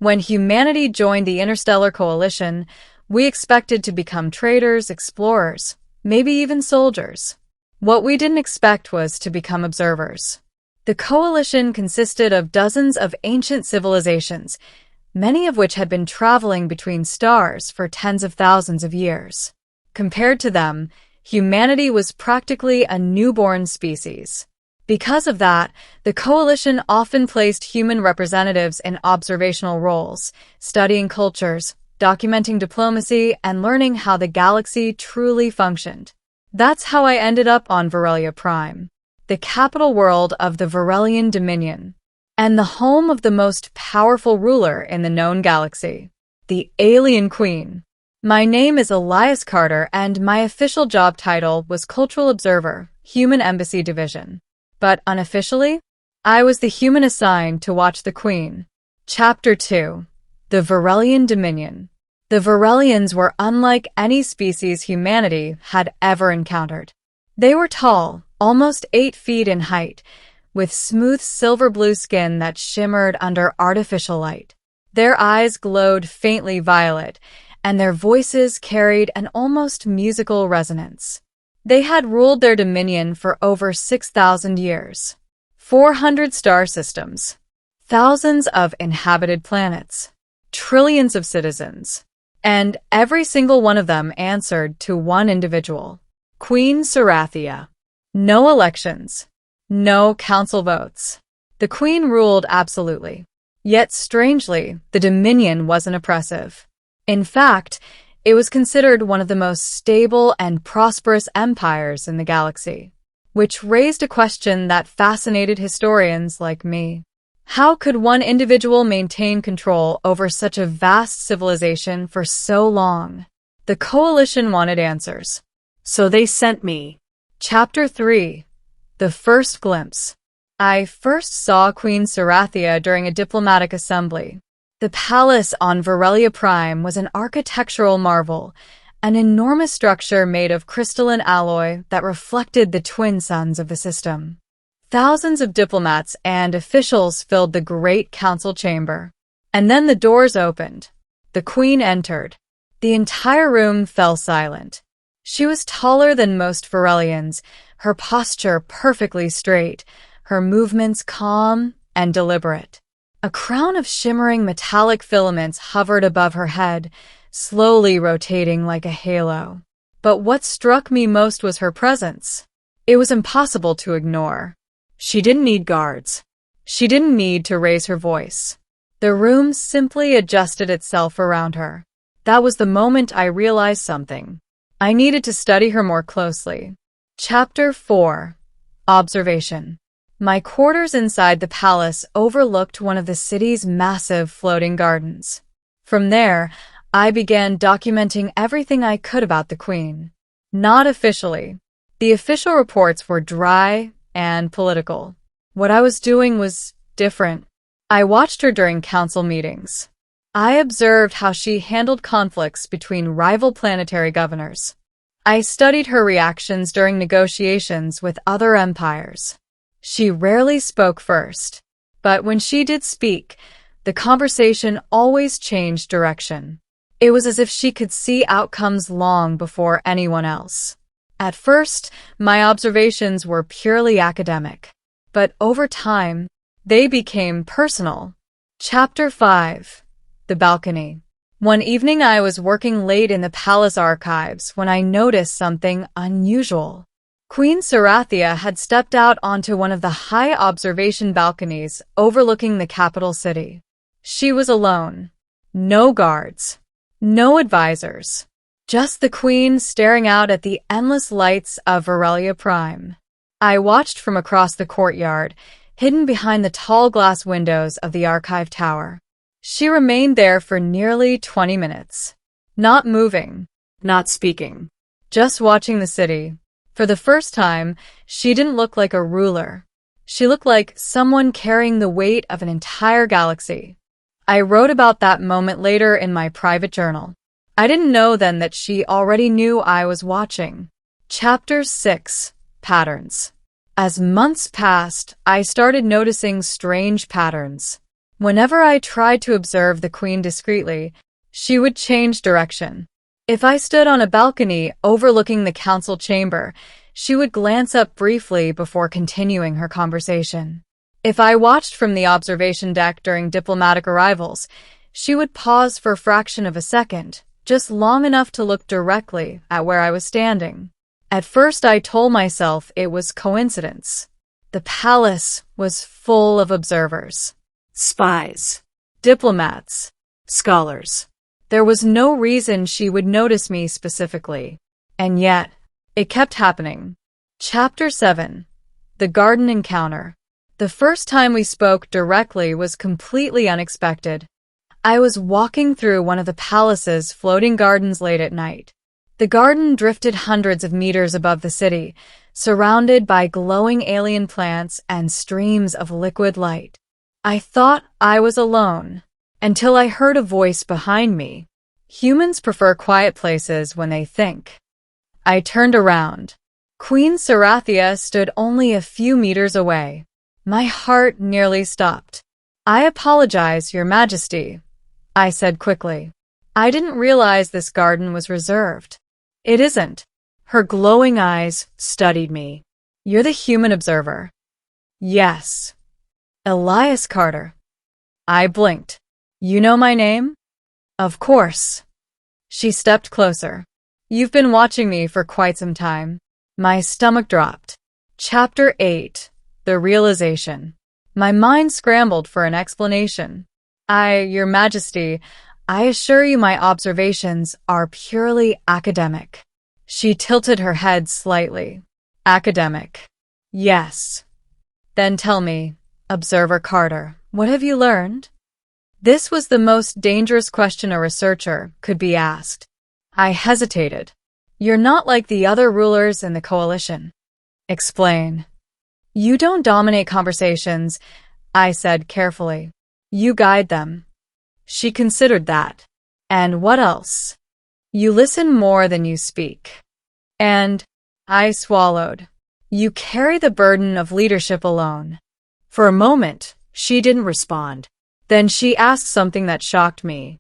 When humanity joined the Interstellar Coalition, we expected to become traders, explorers, maybe even soldiers. What we didn't expect was to become observers. The coalition consisted of dozens of ancient civilizations, many of which had been traveling between stars for tens of thousands of years. Compared to them, humanity was practically a newborn species. Because of that, the coalition often placed human representatives in observational roles, studying cultures, documenting diplomacy, and learning how the galaxy truly functioned. That's how I ended up on Virellia Prime, the capital world of the Virellian Dominion, and the home of the most powerful ruler in the known galaxy, the Alien Queen. My name is Elias Carter, and my official job title was Cultural Observer, Human Embassy Division. But unofficially, I was the human assigned to watch the Queen. Chapter 2. The Virellian Dominion. The Virellians were unlike any species humanity had ever encountered. They were tall, almost 8 feet in height, with smooth silver-blue skin that shimmered under artificial light. Their eyes glowed faintly violet, and their voices carried an almost musical resonance. They had ruled their dominion for over 6,000 years. 400 star systems, thousands of inhabited planets, trillions of citizens, and every single one of them answered to one individual, Queen Sarathia. No elections, no council votes. The Queen ruled absolutely. Yet strangely, the Dominion wasn't oppressive. In fact, it was considered one of the most stable and prosperous empires in the galaxy, which raised a question that fascinated historians like me. How could one individual maintain control over such a vast civilization for so long? The coalition wanted answers, so they sent me. Chapter 3. The First Glimpse. I first saw Queen Sarathia during a diplomatic assembly. The palace on Virellia Prime was an architectural marvel, an enormous structure made of crystalline alloy that reflected the twin suns of the system. Thousands of diplomats and officials filled the great council chamber. And then the doors opened. The Queen entered. The entire room fell silent. She was taller than most Virellians, her posture perfectly straight, her movements calm and deliberate. A crown of shimmering metallic filaments hovered above her head, slowly rotating like a halo. But what struck me most was her presence. It was impossible to ignore. She didn't need guards. She didn't need to raise her voice. The room simply adjusted itself around her. That was the moment I realized something. I needed to study her more closely. Chapter 4. Observation. My quarters inside the palace overlooked one of the city's massive floating gardens. From there, I began documenting everything I could about the Queen. Not officially. The official reports were dry and political. What I was doing was different. I watched her during council meetings. I observed how she handled conflicts between rival planetary governors. I studied her reactions during negotiations with other empires. She rarely spoke first, but when she did speak, the conversation always changed direction. It was as if she could see outcomes long before anyone else. At first, my observations were purely academic, but over time, they became personal. Chapter 5. The Balcony. One evening I was working late in the palace archives when I noticed something unusual. Queen Sarathia had stepped out onto one of the high observation balconies overlooking the capital city. She was alone. No guards. No advisors. Just the Queen staring out at the endless lights of Virellia Prime. I watched from across the courtyard, hidden behind the tall glass windows of the archive tower. She remained there for nearly 20 minutes. Not moving. Not speaking. Just watching the city. For the first time, she didn't look like a ruler. She looked like someone carrying the weight of an entire galaxy. I wrote about that moment later in my private journal. I didn't know then that she already knew I was watching. Chapter 6. Patterns. As months passed, I started noticing strange patterns. Whenever I tried to observe the queen discreetly, she would change direction. If I stood on a balcony overlooking the council chamber, she would glance up briefly before continuing her conversation. If I watched from the observation deck during diplomatic arrivals, she would pause for a fraction of a second, just long enough to look directly at where I was standing. At first I told myself it was coincidence. The palace was full of observers. Spies. Diplomats. Scholars. There was no reason she would notice me specifically. And yet, it kept happening. Chapter 7. The Garden Encounter. The first time we spoke directly was completely unexpected. I was walking through one of the palace's floating gardens late at night. The garden drifted hundreds of meters above the city, surrounded by glowing alien plants and streams of liquid light. I thought I was alone, until I heard a voice behind me. Humans prefer quiet places when they think. I turned around. Queen Sarathia stood only a few meters away. My heart nearly stopped. "I apologize, Your Majesty," I said quickly. "I didn't realize this garden was reserved." "It isn't." Her glowing eyes studied me. "You're the human observer." "Yes." "Elias Carter." I blinked. "You know my name?" "Of course." She stepped closer. "You've been watching me for quite some time." My stomach dropped. Chapter 8. The Realization. My mind scrambled for an explanation. Your Majesty, I assure you my observations are purely academic." She tilted her head slightly. "Academic?" "Yes." "Then tell me, Observer Carter, what have you learned?" This was the most dangerous question a researcher could be asked. I hesitated. "You're not like the other rulers in the coalition." "Explain." "You don't dominate conversations," I said carefully. "You guide them." She considered that. "And what else?" "You listen more than you speak." "And," I swallowed, "you carry the burden of leadership alone." For a moment, she didn't respond. Then she asked something that shocked me.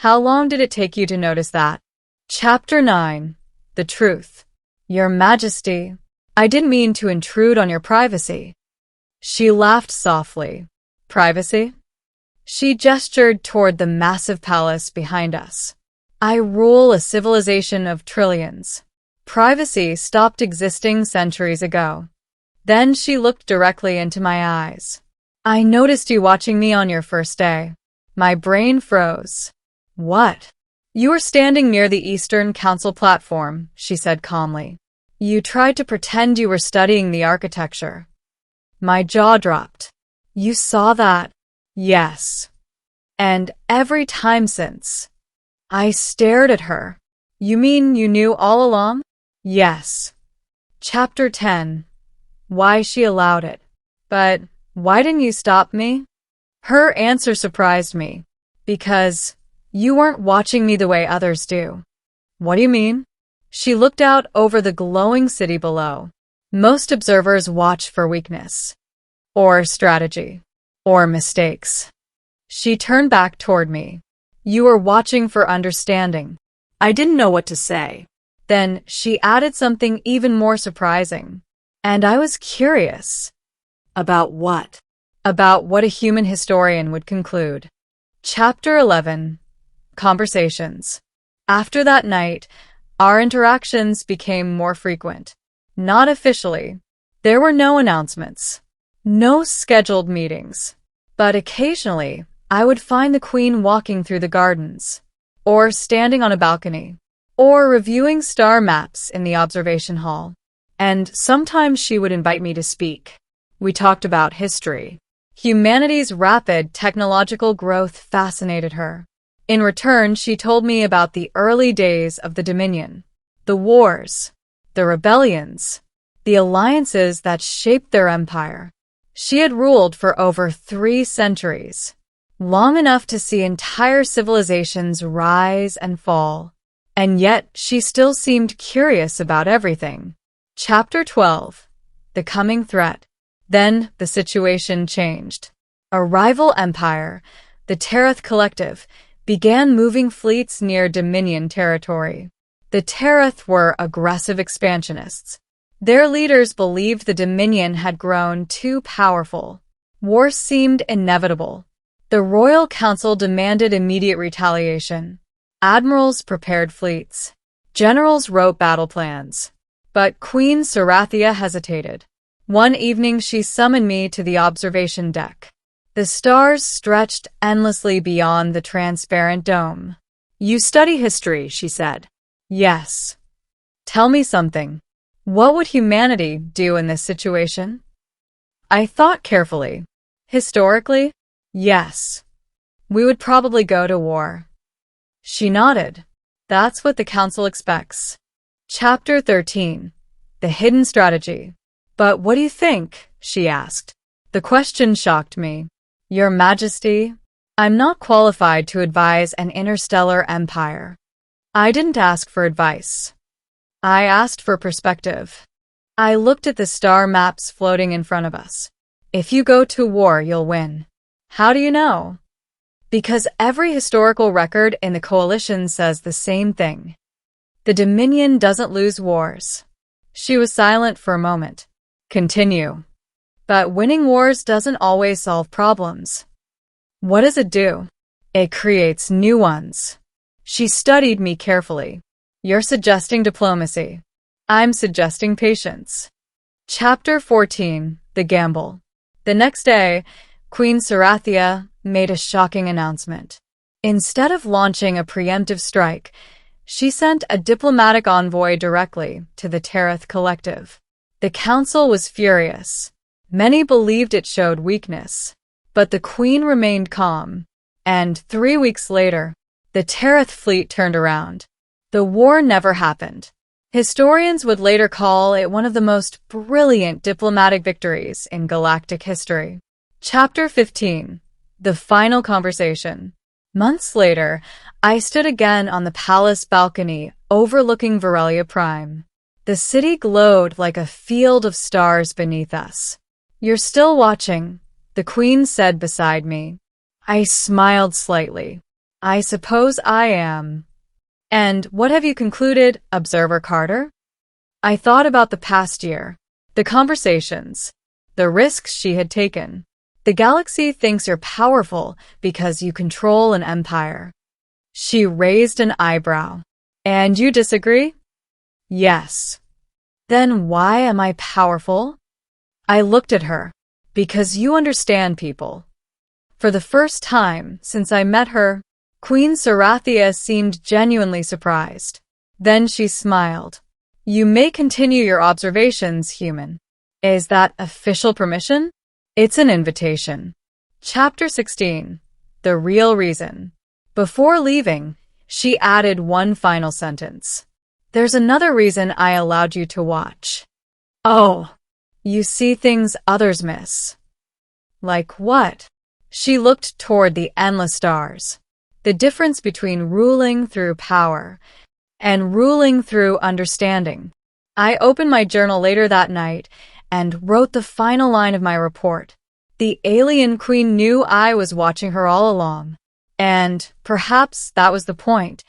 "How long did it take you to notice that?" Chapter 9. The Truth. "Your Majesty, I didn't mean to intrude on your privacy." She laughed softly. "Privacy?" She gestured toward the massive palace behind us. "I rule a civilization of trillions. Privacy stopped existing centuries ago." Then she looked directly into my eyes. "I noticed you watching me on your first day." My brain froze. "What?" "You were standing near the Eastern Council platform," she said calmly. "You tried to pretend you were studying the architecture." My jaw dropped. "You saw that?" "Yes." "And every time since?" I stared at her. "You mean you knew all along?" "Yes." Chapter 10. Why she allowed it. "But why didn't you stop me?" Her answer surprised me. "Because you weren't watching me the way others do." "What do you mean?" She looked out over the glowing city below. "Most observers watch for weakness. Or strategy. Or mistakes." She turned back toward me. "You were watching for understanding." I didn't know what to say. Then she added something even more surprising. "And I was curious." "About what?" "About what a human historian would conclude." Chapter 11. Conversations. After that night, our interactions became more frequent. Not officially. There were no announcements. No scheduled meetings. But occasionally, I would find the Queen walking through the gardens, or standing on a balcony, or reviewing star maps in the observation hall. And sometimes she would invite me to speak. We talked about history. Humanity's rapid technological growth fascinated her. In return, she told me about the early days of the Dominion, the wars, the rebellions, the alliances that shaped their empire. She had ruled for over 3 centuries, long enough to see entire civilizations rise and fall. And yet, she still seemed curious about everything. Chapter 12. The Coming Threat. Then, the situation changed. A rival empire, the Tereth Collective, began moving fleets near Dominion territory. The Tereth were aggressive expansionists. Their leaders believed the Dominion had grown too powerful. War seemed inevitable. The Royal Council demanded immediate retaliation. Admirals prepared fleets. Generals wrote battle plans. But Queen Sarathia hesitated. One evening she summoned me to the observation deck. The stars stretched endlessly beyond the transparent dome. "You study history," she said. "Yes." "Tell me something. What would humanity do in this situation?" I thought carefully. Historically, yes. We would probably go to war. She nodded. That's what the Council expects. Chapter 13. The Hidden Strategy. "But what do you think?" she asked. The question shocked me. "Your Majesty, I'm not qualified to advise an interstellar empire." I didn't ask for advice. I asked for perspective. I looked at the star maps floating in front of us. If you go to war, you'll win. How do you know? Because every historical record in the coalition says the same thing. The Dominion doesn't lose wars. She was silent for a moment. Continue. But winning wars doesn't always solve problems. What does it do? It creates new ones. She studied me carefully. You're suggesting diplomacy. I'm suggesting patience. Chapter 14. The Gamble. The next day, Queen Sarathia made a shocking announcement. Instead of launching a preemptive strike, she sent a diplomatic envoy directly to the Tereth Collective. The council was furious. Many believed it showed weakness. But the queen remained calm. And 3 weeks later, the Tereth fleet turned around. The war never happened. Historians would later call it one of the most brilliant diplomatic victories in galactic history. Chapter 15. The Final Conversation. Months later, I stood again on the palace balcony overlooking Virellia Prime. The city glowed like a field of stars beneath us. "You're still watching," the queen said beside me. I smiled slightly. "I suppose I am." "And what have you concluded, Observer Carter?" I thought about the past year, the conversations, the risks she had taken. The galaxy thinks you're powerful because you control an empire. She raised an eyebrow. "And you disagree?" "Yes." "Then why am I powerful?" I looked at her. "Because you understand people." For the first time since I met her, Queen Sarathia seemed genuinely surprised. Then she smiled. "You may continue your observations, human." "Is that official permission?" "It's an invitation." Chapter 16. The Real Reason. Before leaving, she added one final sentence. "There's another reason I allowed you to watch." "Oh, you see things others miss." "Like what?" She looked toward the endless stars. The difference between ruling through power and ruling through understanding. I opened my journal later that night and wrote the final line of my report. The alien queen knew I was watching her all along. And perhaps that was the point.